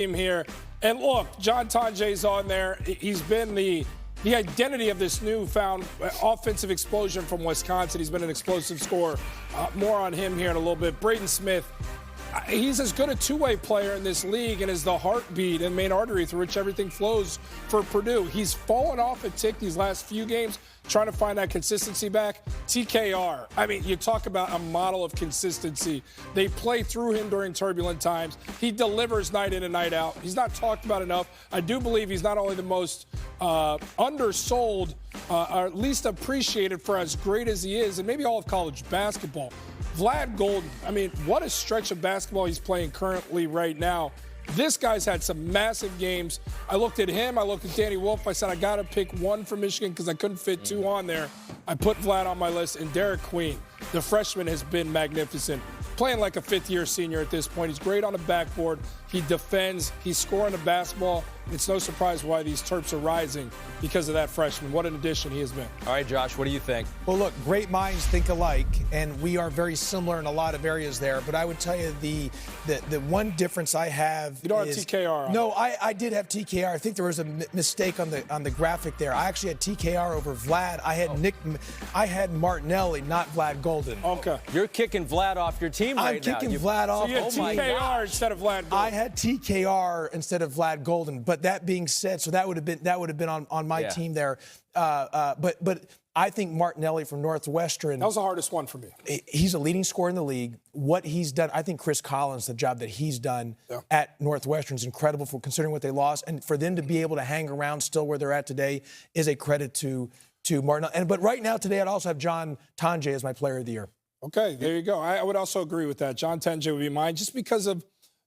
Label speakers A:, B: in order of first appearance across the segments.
A: team here. And look, John Tonjay's on there. He's been the identity of this newfound offensive explosion from Wisconsin. He's been an explosive scorer. More on him here in a little bit. Braden Smith, he's as good a two-way player in this league and is the heartbeat and main artery through which everything flows for Purdue. He's fallen off a tick these last few games, trying to find that consistency back. TKR, I mean, you talk about a model of consistency. They play through him during turbulent times. He delivers night in and night out. He's not talked about enough. I do believe he's not only the most undersold, or at least appreciated for as great as he is, and maybe all of college basketball. Vlad Golden, I mean, what a stretch of basketball he's playing currently right now. This guy's had some massive games. I looked at him. I looked at Danny Wolf. I said, I got to pick one for Michigan because I couldn't fit two on there. I put Vlad on my list. And Derek Queen, the freshman, has been magnificent. Playing like a fifth-year senior at this point. He's great on the backboard. He defends. He's scoring the basketball. It's no surprise why these Terps are rising because of that freshman. What an addition he has been.
B: All right, Josh, what do you think?
C: Well, look, great minds think alike, and we are very similar in a lot of areas there. But I would tell you the one difference I have
A: You don't have TKR.
C: No, I did have TKR. I think there was a mistake on the graphic there. I actually had TKR over Vlad. I had Martinelli, not Vlad Golden.
A: Okay.
B: You're kicking Vlad off your team right now.
C: I'm kicking Vlad off.
A: So you had TKR instead of Vlad Golden.
C: I had TKR instead of Vlad Golden. But that being said, so that would have been on my team there. But I think Martinelli from Northwestern.
A: That was the hardest one for me.
C: He's a leading scorer in the league. What he's done, I think Chris Collins, the job that he's done at Northwestern is incredible for considering what they lost, and for them to be able to hang around still where they're at today is a credit to Martinelli. But right now today, I'd also have John Tonjay as my Player of the Year.
A: Okay, there you go. I would also agree with that. John Tonjay would be mine just because of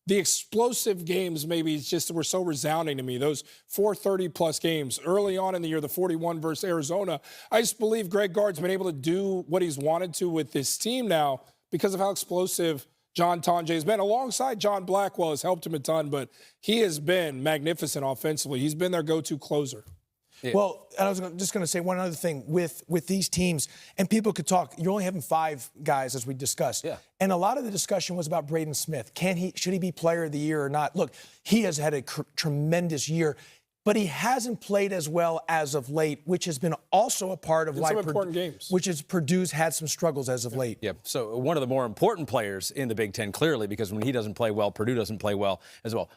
A: the explosive games. Maybe it's just were so resounding to me. Those 430-plus games early on in the year, the 41 versus Arizona. I just believe Greg Gard's been able to do what he's wanted to with this team now because of how explosive John Tonjay has been. Alongside John Blackwell has helped him a ton, but he has been magnificent offensively. He's been their go-to closer.
C: Yeah. Well, I was just going to say one other thing with these teams, and people could talk. You're only having 5 guys, as we discussed.
B: Yeah.
C: And a lot of the discussion was about Braden Smith. Should he be Player of the Year or not? Look, he has had a tremendous year, but he hasn't played as well as of late, which has been also a part of why
A: some important games.
C: Which is Purdue's had some struggles as of late.
B: Yep. So one of the more important players in the Big Ten, clearly, because when he doesn't play well, Purdue doesn't play well as well.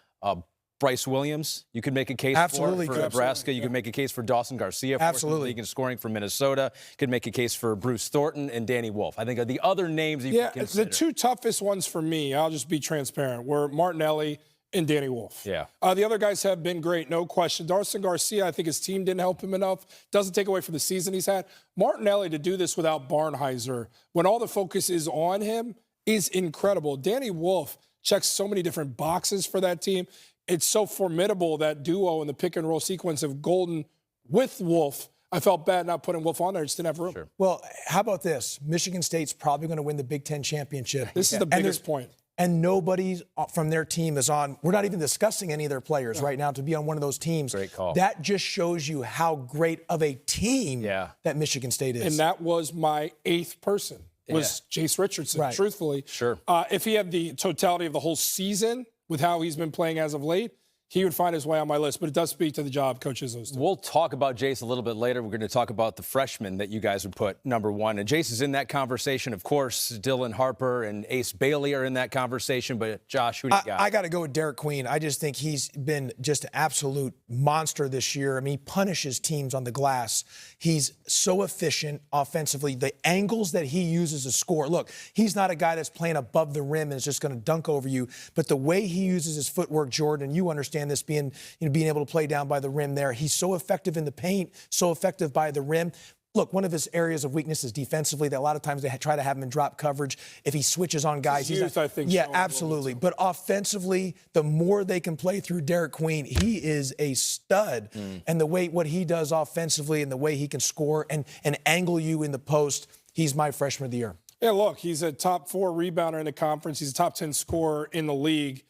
B: Bryce Williams, you could make a case for Nebraska. You could make a case for Dawson Garcia for the league in scoring for Minnesota. Could make a case for Bruce Thornton and Danny Wolf. I think are the other names you can consider.
A: The two toughest ones for me, I'll just be transparent, were Martinelli and Danny Wolf.
B: Yeah.
A: The other guys have been great, no question. Dawson Garcia, I think his team didn't help him enough. Doesn't take away from the season he's had. Martinelli, to do this without Barnhizer, when all the focus is on him, is incredible. Danny Wolf checks so many different boxes for that team. It's so formidable, that duo in the pick-and-roll sequence of Golden with Wolf. I felt bad not putting Wolf on there. I just didn't have room.
B: Sure.
C: Well, how about this? Michigan State's probably going to win the Big Ten championship.
A: This is the biggest point.
C: And nobody from their team is on. We're not even discussing any of their players right now to be on one of those teams.
B: Great call.
C: That just shows you how great of a team that Michigan State is.
A: And that was my 8th person, was Jace Richardson, truthfully.
B: Sure.
A: If he had the totality of the whole season, with how he's been playing as of late, he would find his way on my list. But it does speak to the job Coach Izzo's doing.
B: We'll talk about Jace a little bit later. We're going to talk about the freshman that you guys would put number 1. And Jace is in that conversation, of course. Dylan Harper and Ace Bailey are in that conversation. But, Josh, who do you got?
C: I got to go with Derek Queen. I just think he's been just an absolute monster this year. I mean, he punishes teams on the glass. He's so efficient offensively. The angles that he uses to score. Look, he's not a guy that's playing above the rim and is just going to dunk over you. But the way he uses his footwork, Jordan, you understand this, being able to play down by the rim there. He's so effective in the paint, so effective by the rim. Look, one of his areas of weakness is defensively. That a lot of times they try to have him in drop coverage. If he switches on guys,
A: I think.
C: Yeah, absolutely. But offensively, the more they can play through Derek Queen, he is a stud. And the way what he does offensively and the way he can score and angle you in the post, he's my freshman of the year.
A: Yeah, look, he's a top 4 rebounder in the conference. He's a top 10 scorer in the league.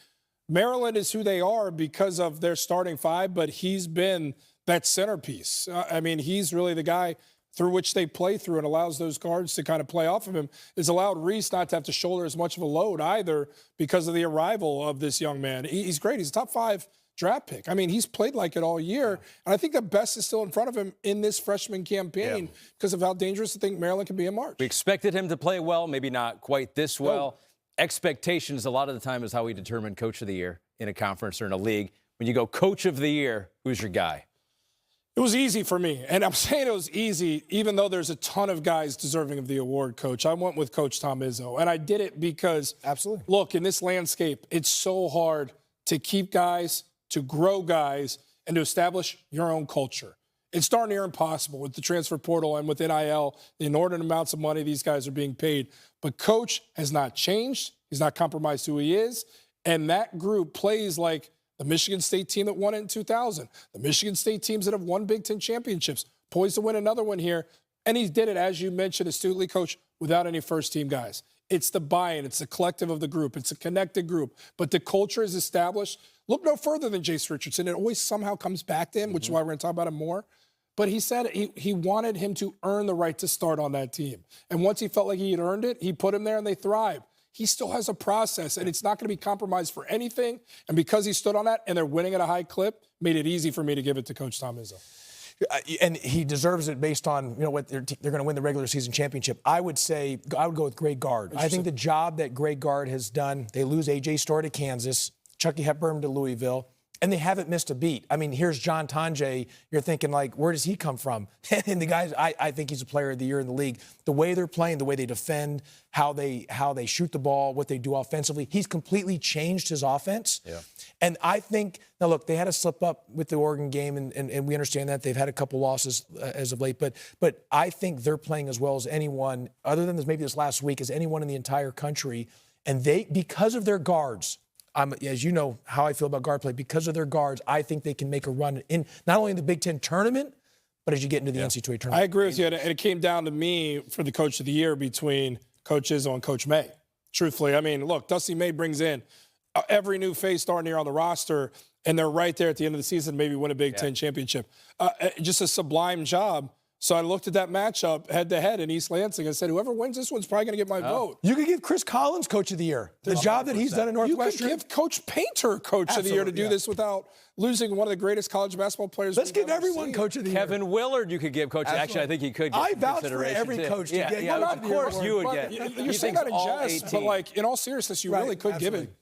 A: Maryland is who they are because of their starting 5, but he's been that centerpiece. I mean, he's really the guy. through which they play through and allows those guards to kind of play off of him has allowed Reese not to have to shoulder as much of a load either because of the arrival of this young man. He's great. He's a top 5 draft pick. I mean, he's played like it all year. And I think the best is still in front of him in this freshman campaign because of how dangerous I think Maryland can be in March.
B: We expected him to play well, maybe not quite this well. Expectations a lot of the time is how we determine coach of the year in a conference or in a league. When you go coach of the year, who's your guy?
A: It was easy for me, and I'm saying it was easy even though there's a ton of guys deserving of the award, Coach. I went with Coach Tom Izzo, and I did it because, look, in this landscape, it's so hard to keep guys, to grow guys, and to establish your own culture. It's darn near impossible with the transfer portal and with NIL, the inordinate amounts of money these guys are being paid. But Coach has not changed. He's not compromised who he is, and that group plays like the Michigan State team that won it in 2000, the Michigan State teams that have won Big Ten championships, poised to win another one here. And he did it, as you mentioned, astutely, Coach, without any first-team guys. It's the buy-in. It's the collective of the group. It's a connected group. But the culture is established. Look no further than Jace Richardson. It always somehow comes back to him, which is why we're going to talk about him more. But he said he wanted him to earn the right to start on that team. And once he felt like he had earned it, he put him there and they thrived. He still has a process, and it's not going to be compromised for anything. And because he stood on that and they're winning at a high clip, made it easy for me to give it to Coach Tom Izzo.
C: And he deserves it based on what they're going to win the regular season championship. I would go with Greg Gard. I think the job that Greg Gard has done. They lose A.J. Storr to Kansas, Chucky Hepburn to Louisville. And they haven't missed a beat. I mean, here's John Tonje. You're thinking, like, where does he come from? And the guys, I think he's a player of the year in the league. The way they're playing, the way they defend, how they shoot the ball, what they do offensively, he's completely changed his offense. Yeah. And I think, now look, they had a slip up with the Oregon game, and we understand that. They've had a couple losses as of late. But I think they're playing as well as anyone, other than maybe this last week, as anyone in the entire country. And they, because of their guards, as you know how I feel about guard play, because of their guards, I think they can make a run in not only in the Big Ten tournament, but as you get into the NCAA tournament.
A: I agree with you, and it came down to me for the Coach of the Year between Coach Izzo and Coach May. Truthfully, I mean, look, Dusty May brings in every new face darn near on the roster, and they're right there at the end of the season, maybe win a Big Ten championship. Just a sublime job. So I looked at that matchup head-to-head in East Lansing and said, whoever wins this one's probably going to get my vote.
C: You could give Chris Collins Coach of the Year. The job that he's done at Northwestern.
A: You could give Coach Painter Coach of the Year to do this without losing one of the greatest college basketball players.
C: Let's give everyone Coach of the Year.
B: Kevin Willard you could give Coach. Actually, I think he could get
C: I vouch for every coach to get.
B: Of course you would get.
A: You're saying that in jest, but, like, in all seriousness, you really could give it